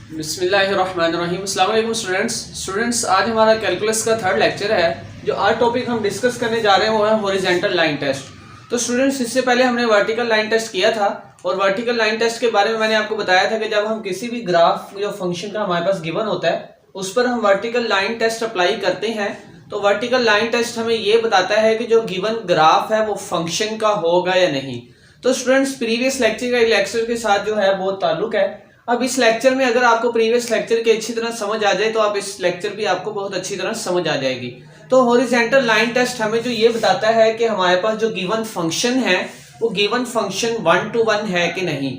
बिस्मिल्लाहिर्रहमानिर्रहीम। अस्सलाम वालेकुम स्टूडेंट्स, आज हमारा कैलकुलस का थर्ड लेक्चर है। जो आज टॉपिक हम डिस्कस करने जा रहे हैं वो है हॉरिजॉन्टल लाइन टेस्ट। तो स्टूडेंट्स, इससे पहले हमने वर्टिकल लाइन टेस्ट किया था और वर्टिकल लाइन टेस्ट के बारे में मैंने आपको बताया था कि जब हम किसी भी ग्राफ जो फंक्शन का हमारे पास गिवन होता है उस पर हम वर्टिकल लाइन टेस्ट अप्लाई करते हैं तो वर्टिकल लाइन टेस्ट हमें ये बताता है कि जो गिवन ग्राफ है वो फंक्शन का होगा या नहीं। तो स्टूडेंट्स, प्रीवियस लेक्चर के साथ जो है बहुत ताल्लुक है। अब इस लेक्चर में अगर आपको प्रीवियस लेक्चर की अच्छी तरह समझ आ जाए तो आप इस लेक्चर भी आपको बहुत अच्छी तरह समझ आ जाएगी। तो हॉरिजॉन्टल लाइन टेस्ट हमें जो ये बताता है कि हमारे पास जो गिवन फंक्शन है वो गिवन फंक्शन 1 to 1 है कि नहीं।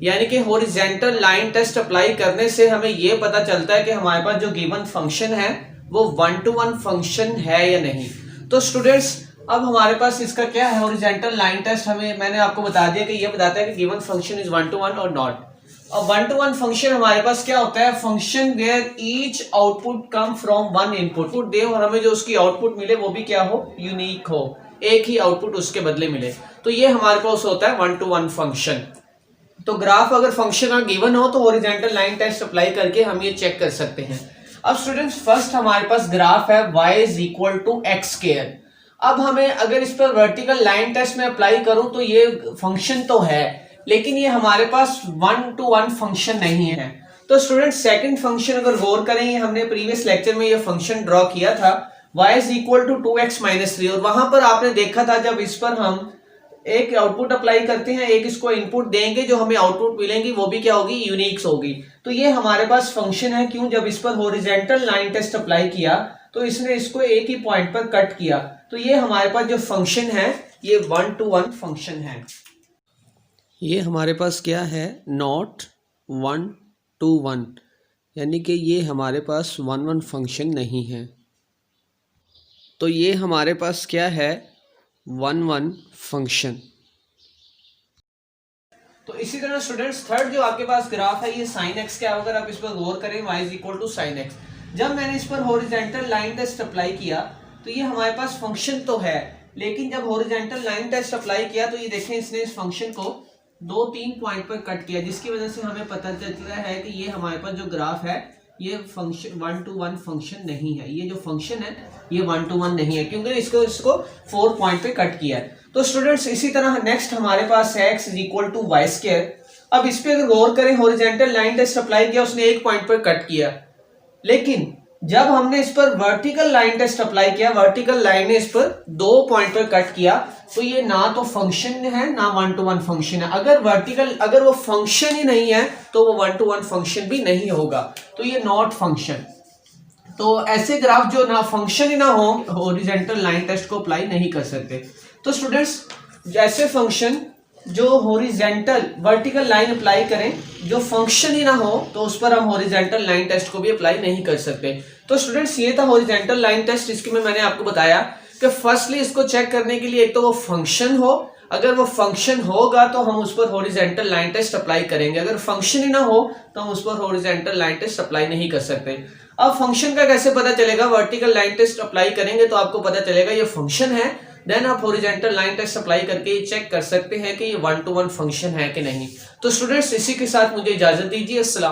यानी कि हॉरिजॉन्टल लाइन टेस्ट अप्लाई करने से हमें ये पता चलता है कि हमारे पास जो गिवन फंक्शन है वो 1 to 1 फंक्शन है या नहीं। तो स्टूडेंट्स, अब हमारे पास इसका क्या है, हॉरिजॉन्टल लाइन टेस्ट मैंने आपको बता दिया कि ये बताता है कि गिवन फंक्शन इज 1 to 1 और नॉट। अब 1 to 1 फंक्शन हमारे पास क्या होता है, function where each output come from one input दे और हमें जो उसकी आउटपुट मिले वो भी क्या हो, यूनिक हो, एक ही आउटपुट उसके बदले मिले। तो ये हमारे पास होता है 1 to 1 फंक्शन। तो ग्राफ अगर फंक्शन का गिवन हो तो हॉरिजॉन्टल लाइन टेस्ट अप्लाई करके हम ये चेक कर सकते हैं। अब स्टूडेंट्स, फर्स्ट हमारे पास ग्राफ है y is equal to x square. अब हमें अगर इस पर वर्टिकल लाइन टेस्ट में अप्लाई करूं तो ये फंक्शन तो है लेकिन ये हमारे पास 1 to 1 फंक्शन नहीं है। तो स्टूडेंट, सेकंड फंक्शन अगर गौर करें, ये हमने प्रीवियस लेक्चर में ये फंक्शन ड्रॉ किया था y is equal to 2x minus 3 और वहां पर आपने देखा था जब इस पर हम एक आउटपुट अप्लाई करते हैं, एक इसको इनपुट देंगे, जो हमें आउटपुट मिलेंगी वो भी क्या होगी, यूनिक्स होगी। तो ये हमारे पास फंक्शन है। क्यों? जब इस पर हॉरिजॉन्टल लाइन टेस्ट अप्लाई किया तो इसने इसको एक ही पॉइंट पर कट किया। तो ये हमारे पास जो फंक्शन है ये 1 to 1 फंक्शन है। ये हमारे पास क्या है, नॉट 1 to 1, यानी कि ये हमारे पास 1 1 फंक्शन नहीं है। तो ये हमारे पास क्या है, 1 1 फंक्शन। तो इसी तरह स्टूडेंट्स, थर्ड जो आपके पास ग्राफ है ये साइन एक्स का, अगर आप इस पर गौर करें y is equal to sine x. जब मैंने इस पर हॉरिजॉन्टल लाइन टेस्ट अप्लाई किया तो ये हमारे पास फंक्शन तो है लेकिन जब हॉरिजॉन्टल लाइन टेस्ट अप्लाई किया तो ये देखें इसने इस फंक्शन को 2-3 पॉइंट पर कट किया, जिसकी वजह से हमें पता चलता है कि ये हमारे पास जो ग्राफ है ये फंक्शन 1 to 1 फंक्शन नहीं है। ये जो फंक्शन है ये 1 to 1 नहीं है क्योंकि इसको 4 पॉइंट पे कट किया है। तो स्टूडेंट्स, इसी तरह नेक्स्ट हमारे पास है x is equal to y square. अब इस पे अगर गौर करें, हॉरिजॉन्टल लाइन टेस्ट अप्लाई किया, उसने एक पॉइंट पर कट किया, लेकिन जब हमने इस पर वर्टिकल लाइन टेस्ट अप्लाई किया, वर्टिकल लाइन ने इस पर 2 पॉइंट पर कट किया, तो ये ना तो फंक्शन है ना 1 to 1 फंक्शन है। अगर वो फंक्शन ही नहीं है तो वो 1 to 1 फंक्शन भी नहीं होगा, तो ये नॉट फंक्शन। तो ऐसे ग्राफ जो ना फंक्शन ही ना हो हॉरिजॉन्टल लाइन टेस्ट को अप्लाई नहीं कर सकते। तो स्टूडेंट्स, जैसे फंक्शन जो हॉरिजॉन्टल वर्टिकल लाइन अप्लाई करें, जो फंक्शन ही ना हो तो उस पर हम हॉरिजॉन्टल लाइन टेस्ट को भी अप्लाई नहीं कर सकते। तो स्टूडेंट्स, ये था हॉरिजॉन्टल लाइन टेस्ट। इसके में मैंने आपको बताया कि फर्स्टली इसको चेक करने के लिए एक तो वो फंक्शन हो, अगर वो फंक्शन होगा तो हम उस पर हॉरिजॉन्टल लाइन टेस्ट अप्लाई करेंगे, अगर फंक्शन ही ना हो तो हम उस पर हॉरिजॉन्टल लाइन टेस्ट अप्लाई नहीं कर सकते। अब फंक्शन का कैसे पता चलेगा, वर्टिकल लाइन टेस्ट अप्लाई करेंगे तो आपको पता चलेगा ये फंक्शन है, देन आप हॉरिजॉन्टल लाइन टेस्ट अप्लाई करके ये चेक कर सकते हैं कि ये 1 to 1 फंक्शन है कि नहीं। तो स्टूडेंट्स, इसी के साथ मुझे इजाजत दीजिए। अस्सलाम।